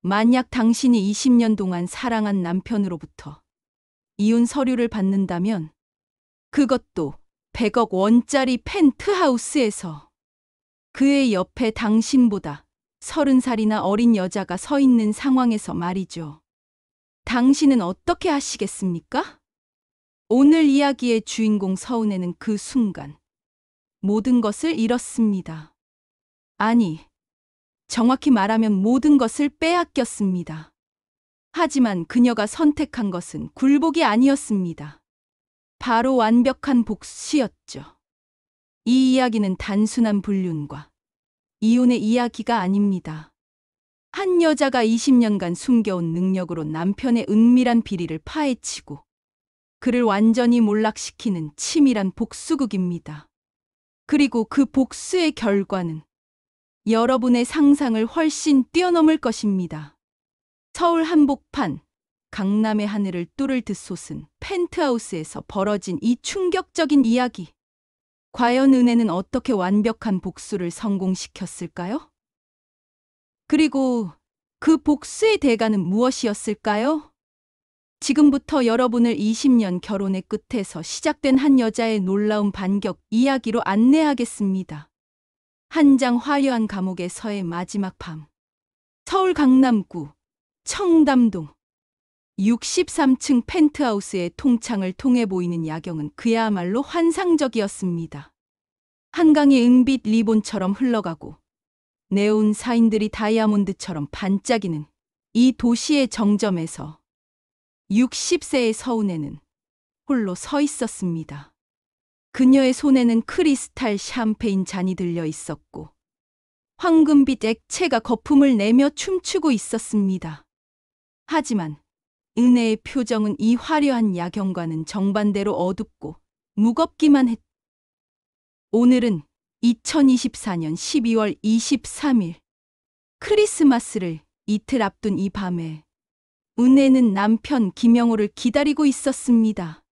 만약 당신이 20년 동안 사랑한 남편으로부터 이혼 서류를 받는다면 그것도 100억 원짜리 펜트하우스에서 그의 옆에 당신보다 30살이나 어린 여자가 서 있는 상황에서 말이죠. 당신은 어떻게 하시겠습니까? 오늘 이야기의 주인공 서은혜는 그 순간 모든 것을 잃었습니다. 아니, 정확히 말하면 모든 것을 빼앗겼습니다. 하지만 그녀가 선택한 것은 굴복이 아니었습니다. 바로 완벽한 복수였죠. 이 이야기는 단순한 불륜과 이혼의 이야기가 아닙니다. 한 여자가 20년간 숨겨온 능력으로 남편의 은밀한 비리를 파헤치고 그를 완전히 몰락시키는 치밀한 복수극입니다. 그리고 그 복수의 결과는 여러분의 상상을 훨씬 뛰어넘을 것입니다. 서울 한복판, 강남의 하늘을 뚫을 듯 솟은 펜트하우스에서 벌어진 이 충격적인 이야기. 과연 은혜는 어떻게 완벽한 복수를 성공시켰을까요? 그리고 그 복수의 대가는 무엇이었을까요? 지금부터 여러분을 20년 결혼의 끝에서 시작된 한 여자의 놀라운 반격 이야기로 안내하겠습니다. 한 장 화려한 감옥에서의 마지막 밤. 서울 강남구 청담동 63층 펜트하우스의 통창을 통해 보이는 야경은 그야말로 환상적이었습니다. 한강이 은빛 리본처럼 흘러가고 네온 사인들이 다이아몬드처럼 반짝이는 이 도시의 정점에서 60세의 서은혜는 홀로 서 있었습니다. 그녀의 손에는 크리스탈 샴페인 잔이 들려 있었고 황금빛 액체가 거품을 내며 춤추고 있었습니다. 하지만 은혜의 표정은 이 화려한 야경과는 정반대로 어둡고 무겁기만 했다. 오늘은 2024년 12월 23일 크리스마스를 이틀 앞둔 이 밤에 은혜는 남편 김영호를 기다리고 있었습니다.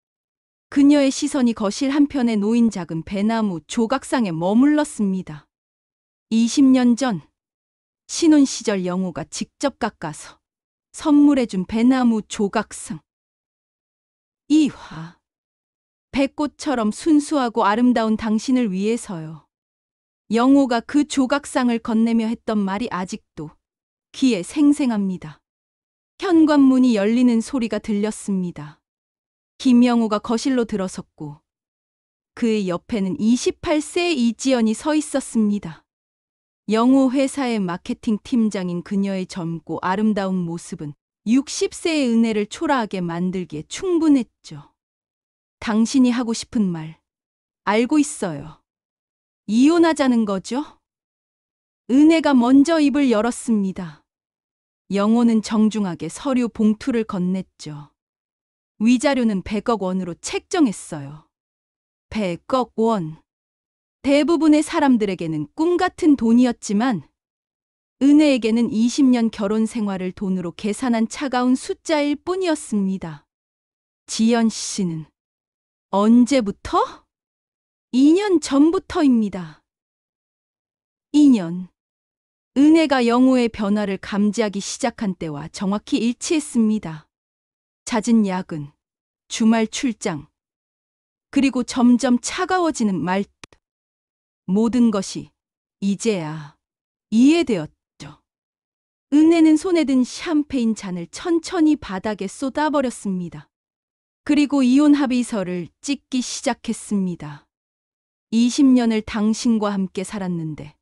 그녀의 시선이 거실 한편에 놓인 작은 배나무 조각상에 머물렀습니다. 20년 전 신혼 시절 영호가 직접 깎아서 선물해준 배나무 조각상. 이화, 백꽃처럼 순수하고 아름다운 당신을 위해서요. 영호가 그 조각상을 건네며 했던 말이 아직도 귀에 생생합니다. 현관문이 열리는 소리가 들렸습니다. 김영호가 거실로 들어섰고 그의 옆에는 28세의 이지연이 서 있었습니다. 영호 회사의 마케팅 팀장인 그녀의 젊고 아름다운 모습은 60세의 은혜를 초라하게 만들기에 충분했죠. 당신이 하고 싶은 말 알고 있어요. 이혼하자는 거죠? 은혜가 먼저 입을 열었습니다. 영호는 정중하게 서류 봉투를 건넸죠. 위자료는 100억 원으로 책정했어요. 100억 원. 대부분의 사람들에게는 꿈 같은 돈이었지만 은혜에게는 20년 결혼 생활을 돈으로 계산한 차가운 숫자일 뿐이었습니다. 지연 씨는 언제부터? 2년 전부터입니다. 2년. 은혜가 영호의 변화를 감지하기 시작한 때와 정확히 일치했습니다. 잦은 야근, 주말 출장, 그리고 점점 차가워지는 말투. 모든 것이 이제야 이해되었죠. 은혜는 손에 든 샴페인 잔을 천천히 바닥에 쏟아버렸습니다. 그리고 이혼 합의서를 찍기 시작했습니다. 20년을 당신과 함께 살았는데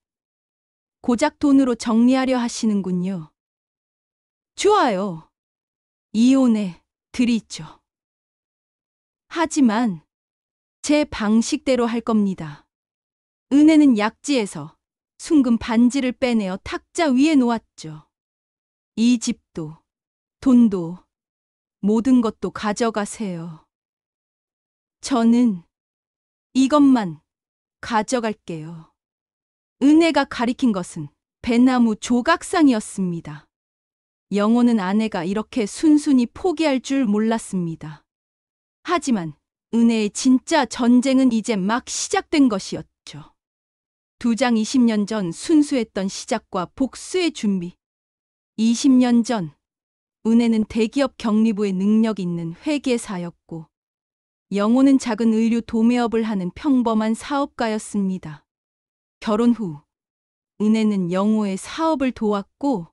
고작 돈으로 정리하려 하시는군요. 좋아요. 이혼해 드리죠. 하지만 제 방식대로 할 겁니다. 은혜는 약지에서 순금 반지를 빼내어 탁자 위에 놓았죠. 이 집도, 돈도, 모든 것도 가져가세요. 저는 이것만 가져갈게요. 은혜가 가리킨 것은 배나무 조각상이었습니다. 영호는 아내가 이렇게 순순히 포기할 줄 몰랐습니다. 하지만 은혜의 진짜 전쟁은 이제 막 시작된 것이었죠. 두 장 20년 전 순수했던 시작과 복수의 준비. 20년 전 은혜는 대기업 경리부의 능력 있는 회계사였고 영호는 작은 의류 도매업을 하는 평범한 사업가였습니다. 결혼 후 은혜는 영호의 사업을 도왔고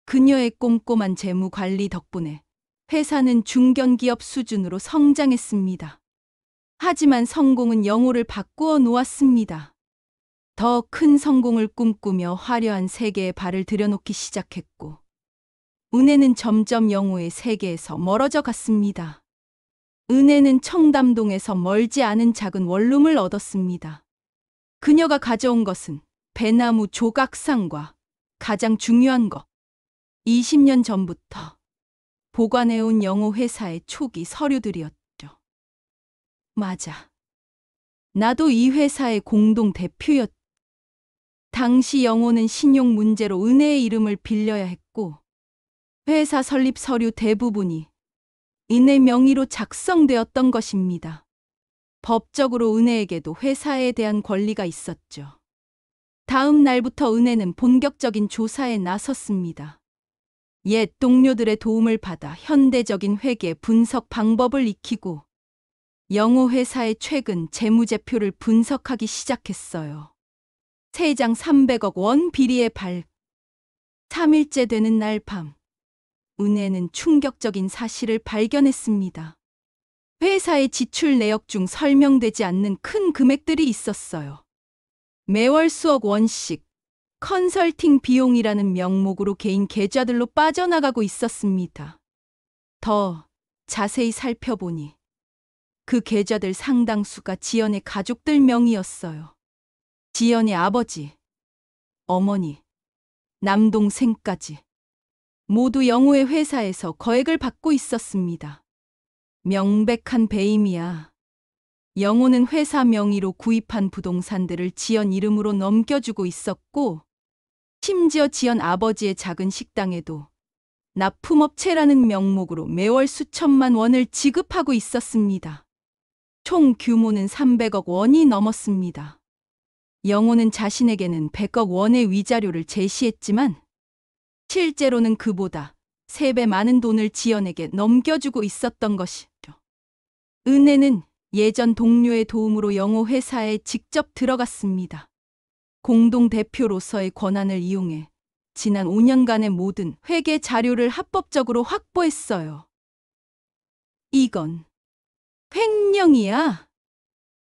그녀의 꼼꼼한 재무 관리 덕분에 회사는 중견기업 수준으로 성장했습니다. 하지만 성공은 영호를 바꾸어 놓았습니다. 더 큰 성공을 꿈꾸며 화려한 세계에 발을 들여놓기 시작했고 은혜는 점점 영호의 세계에서 멀어져 갔습니다. 은혜는 청담동에서 멀지 않은 작은 원룸을 얻었습니다. 그녀가 가져온 것은 배나무 조각상과 가장 중요한 것, 20년 전부터 보관해온 영호 회사의 초기 서류들이었죠. 맞아. 나도 이 회사의 공동 대표였. 당시 영호는 신용 문제로 은혜의 이름을 빌려야 했고 회사 설립 서류 대부분이 은혜 명의로 작성되었던 것입니다. 법적으로 은혜에게도 회사에 대한 권리가 있었죠. 다음 날부터 은혜는 본격적인 조사에 나섰습니다. 옛 동료들의 도움을 받아 현대적인 회계 분석 방법을 익히고 영호 회사의 최근 재무제표를 분석하기 시작했어요. 세장 300억 원 비리의 3일째 되는 날 밤, 은혜는 충격적인 사실을 발견했습니다. 회사의 지출 내역 중 설명되지 않는 큰 금액들이 있었어요. 매월 수억 원씩 컨설팅 비용이라는 명목으로 개인 계좌들로 빠져나가고 있었습니다. 더 자세히 살펴보니 그 계좌들 상당수가 지연의 가족들 명의였어요. 지연의 아버지, 어머니, 남동생까지 모두 영호의 회사에서 거액을 받고 있었습니다. 명백한 배임이야. 영호는 회사 명의로 구입한 부동산들을 지연 이름으로 넘겨주고 있었고 심지어 지연 아버지의 작은 식당에도 납품업체라는 명목으로 매월 수천만 원을 지급하고 있었습니다. 총 규모는 300억 원이 넘었습니다. 영호는 자신에게는 100억 원의 위자료를 제시했지만 실제로는 그보다 3배 많은 돈을 지연에게 넘겨주고 있었던 것이죠. 은혜는 예전 동료의 도움으로 영호 회사에 직접 들어갔습니다. 공동대표로서의 권한을 이용해 지난 5년간의 모든 회계 자료를 합법적으로 확보했어요. 이건 횡령이야.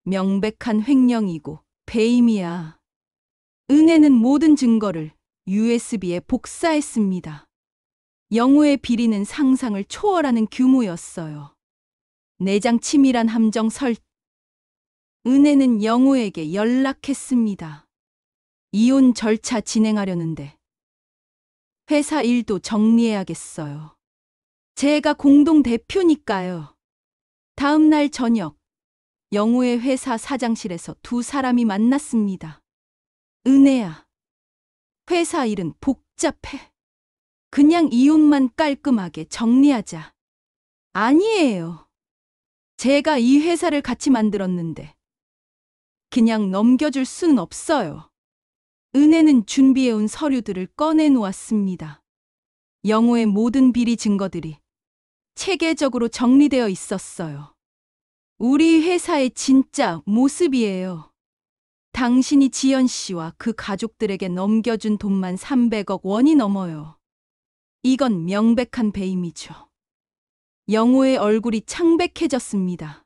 명백한 횡령이고 배임이야. 은혜는 모든 증거를 USB에 복사했습니다. 영호의 비리는 상상을 초월하는 규모였어요. 내장 치밀한 함정 설. 은혜는 영호에게 연락했습니다. 이혼 절차 진행하려는데 회사 일도 정리해야겠어요. 제가 공동 대표니까요. 다음 날 저녁 영호의 회사 사장실에서 두 사람이 만났습니다. 은혜야, 회사 일은 복잡해. 그냥 이혼만 깔끔하게 정리하자. 아니에요. 제가 이 회사를 같이 만들었는데 그냥 넘겨줄 수는 없어요. 은혜는 준비해온 서류들을 꺼내놓았습니다. 영호의 모든 비리 증거들이 체계적으로 정리되어 있었어요. 우리 회사의 진짜 모습이에요. 당신이 지연 씨와 그 가족들에게 넘겨준 돈만 300억 원이 넘어요. 이건 명백한 배임이죠. 영호의 얼굴이 창백해졌습니다.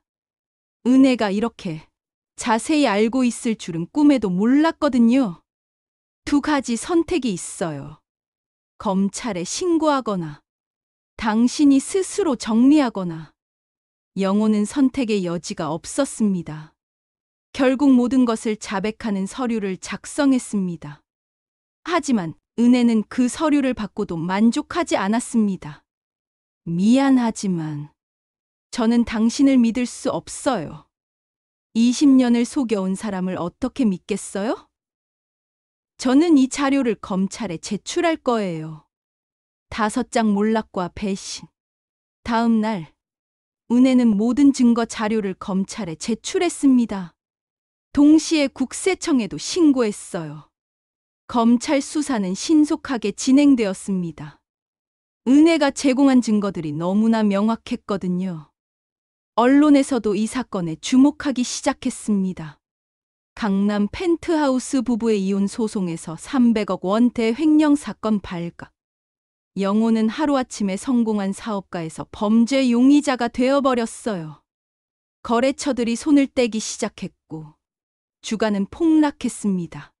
은혜가 이렇게 자세히 알고 있을 줄은 꿈에도 몰랐거든요. 두 가지 선택이 있어요. 검찰에 신고하거나 당신이 스스로 정리하거나. 영호는 선택의 여지가 없었습니다. 결국 모든 것을 자백하는 서류를 작성했습니다. 하지만 은혜는 그 서류를 받고도 만족하지 않았습니다. 미안하지만 저는 당신을 믿을 수 없어요. 20년을 속여온 사람을 어떻게 믿겠어요? 저는 이 자료를 검찰에 제출할 거예요. 5장 몰락과 배신. 다음 날 은혜는 모든 증거 자료를 검찰에 제출했습니다. 동시에 국세청에도 신고했어요. 검찰 수사는 신속하게 진행되었습니다. 은혜가 제공한 증거들이 너무나 명확했거든요. 언론에서도 이 사건에 주목하기 시작했습니다. 강남 펜트하우스 부부의 이혼 소송에서 300억 원대 횡령 사건 발각. 영호는 하루아침에 성공한 사업가에서 범죄 용의자가 되어버렸어요. 거래처들이 손을 떼기 시작했고 주가는 폭락했습니다.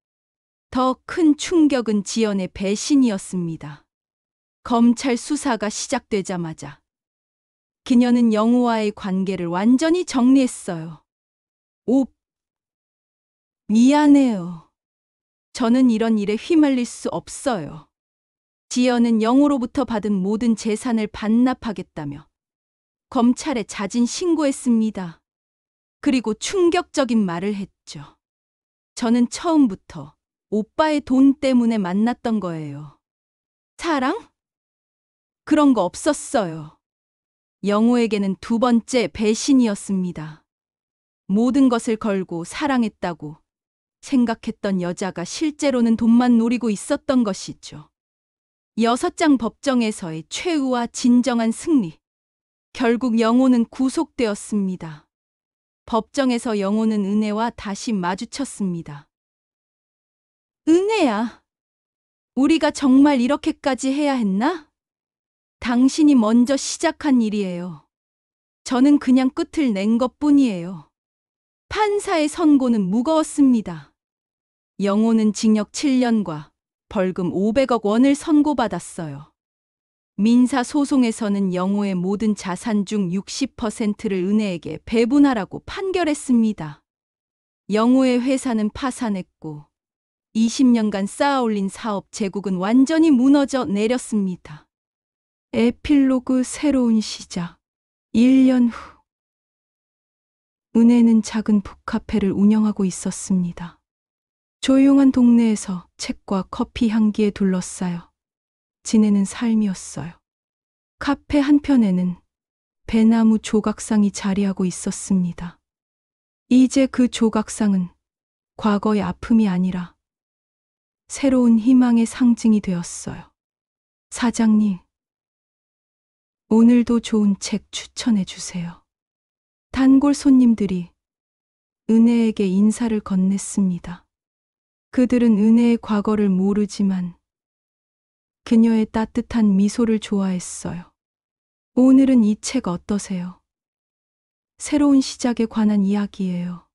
더 큰 충격은 지연의 배신이었습니다. 검찰 수사가 시작되자마자 그녀는 영호와의 관계를 완전히 정리했어요. 미안해요. 저는 이런 일에 휘말릴 수 없어요. 지연은 영호로부터 받은 모든 재산을 반납하겠다며 검찰에 자진 신고했습니다. 그리고 충격적인 말을 했죠. 저는 처음부터 오빠의 돈 때문에 만났던 거예요. 사랑? 그런 거 없었어요. 영호에게는 두 번째 배신이었습니다. 모든 것을 걸고 사랑했다고 생각했던 여자가 실제로는 돈만 노리고 있었던 것이죠. 6장 법정에서의 최후와 진정한 승리. 결국 영호는 구속되었습니다. 법정에서 영호는 은혜와 다시 마주쳤습니다. 은혜야, 우리가 정말 이렇게까지 해야 했나? 당신이 먼저 시작한 일이에요. 저는 그냥 끝을 낸 것뿐이에요. 판사의 선고는 무거웠습니다. 영호는 징역 7년과 벌금 500억 원을 선고받았어요. 민사소송에서는 영호의 모든 자산 중 60%를 은혜에게 배분하라고 판결했습니다. 영호의 회사는 파산했고 20년간 쌓아올린 사업 제국은 완전히 무너져 내렸습니다. 에필로그 새로운 시작. 1년 후 은혜는 작은 북카페를 운영하고 있었습니다. 조용한 동네에서 책과 커피 향기에 둘러싸여 지내는 삶이었어요. 카페 한편에는 배나무 조각상이 자리하고 있었습니다. 이제 그 조각상은 과거의 아픔이 아니라 새로운 희망의 상징이 되었어요. 사장님, 오늘도 좋은 책 추천해 주세요. 단골 손님들이 은혜에게 인사를 건넸습니다. 그들은 은혜의 과거를 모르지만 그녀의 따뜻한 미소를 좋아했어요. 오늘은 이 책 어떠세요? 새로운 시작에 관한 이야기예요.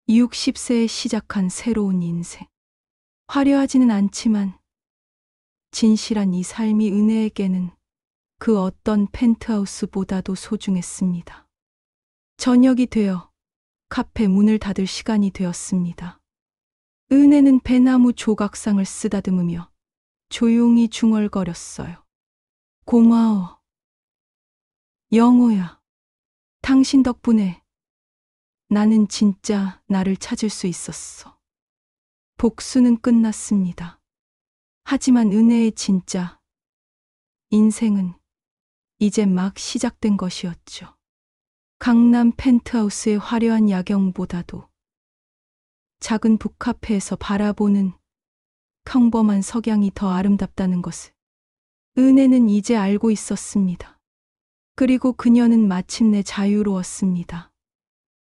60세에 시작한 새로운 인생. 화려하지는 않지만 진실한 이 삶이 은혜에게는 그 어떤 펜트하우스보다도 소중했습니다. 저녁이 되어 카페 문을 닫을 시간이 되었습니다. 은혜는 배나무 조각상을 쓰다듬으며 조용히 중얼거렸어요. 고마워. 영호야. 당신 덕분에 나는 진짜 나를 찾을 수 있었어. 복수는 끝났습니다. 하지만 은혜의 진짜 인생은 이제 막 시작된 것이었죠. 강남 펜트하우스의 화려한 야경보다도 작은 북카페에서 바라보는 평범한 석양이 더 아름답다는 것을 은혜는 이제 알고 있었습니다. 그리고 그녀는 마침내 자유로웠습니다.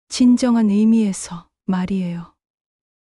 진정한 의미에서 말이에요.